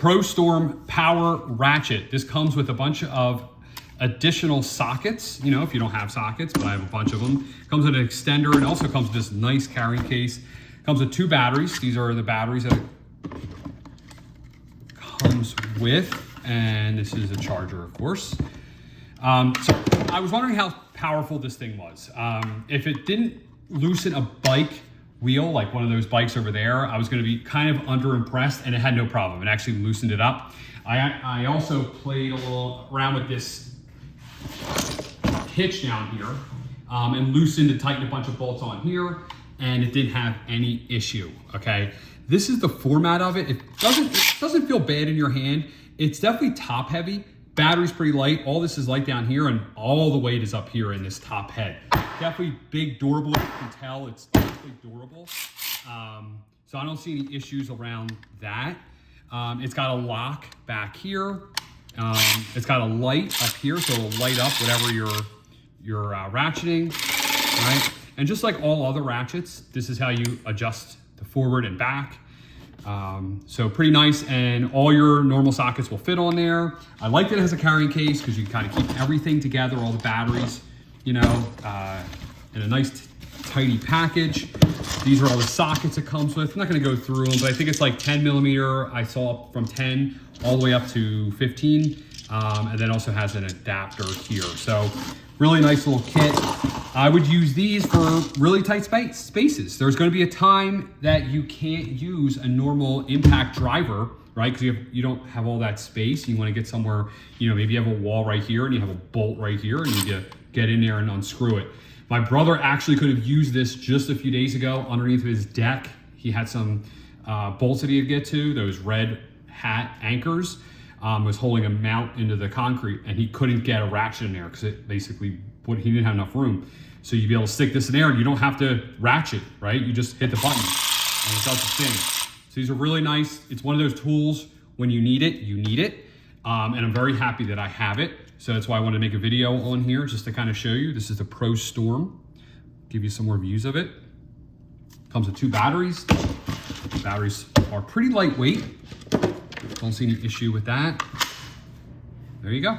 Prostorm Power Ratchet. This comes with a bunch of additional sockets, you know, if you don't have sockets, but I have a bunch of them. Comes with an extender, and also comes with this nice carrying case. Comes with 2 batteries. These are the batteries that it comes with, and this is a charger, of course. So I was wondering how powerful this thing was. If it didn't loosen a bike wheel, like one of those bikes over there, I was gonna be kind of underimpressed, and it had no problem. It actually loosened it up. I also played a little around with this hitch down here and loosened and tightened a bunch of bolts on here, and it didn't have any issue, okay? This is the format of it. It doesn't feel bad in your hand. It's definitely top heavy. Battery's pretty light. All this is light down here, and all the weight is up here in this top head. Definitely big, durable. You can tell it's definitely durable. So I don't see any issues around that. It's got a lock back here. It's got a light up here, so it'll light up whatever you're ratcheting, right? And just like all other ratchets, this is how you adjust the forward and back. So pretty nice, and all your normal sockets will fit on there. I like that it has a carrying case because you kind of keep everything together, all the batteries, you know, in a nice tidy package. These are all the sockets it comes with. I'm not gonna go through them, but I think it's like 10 millimeter. I saw from 10 all the way up to 15, and then also has an adapter here. So really nice little kit. I would use these for really tight spaces. There's gonna be a time that you can't use a normal impact driver, right? Because you don't have all that space. You wanna get somewhere, you know, maybe you have a wall right here and you have a bolt right here, and you get in there and unscrew it. My brother actually could have used this just a few days ago underneath his deck. He had some bolts that he had to get to, those red hat anchors, was holding a mount into the concrete, and he couldn't get a ratchet in there because it basically, he didn't have enough room. So you'd be able to stick this in there and you don't have to ratchet, right? You just hit the button and it does its thing. So these are really nice. It's one of those tools, when you need it, you need it. And I'm very happy that I have it. So that's why I wanted to make a video on here, just to kind of show you. This is the Prostorm. Give you some more views of it. Comes with 2 batteries. Batteries are pretty lightweight. Don't see any issue with that. There you go.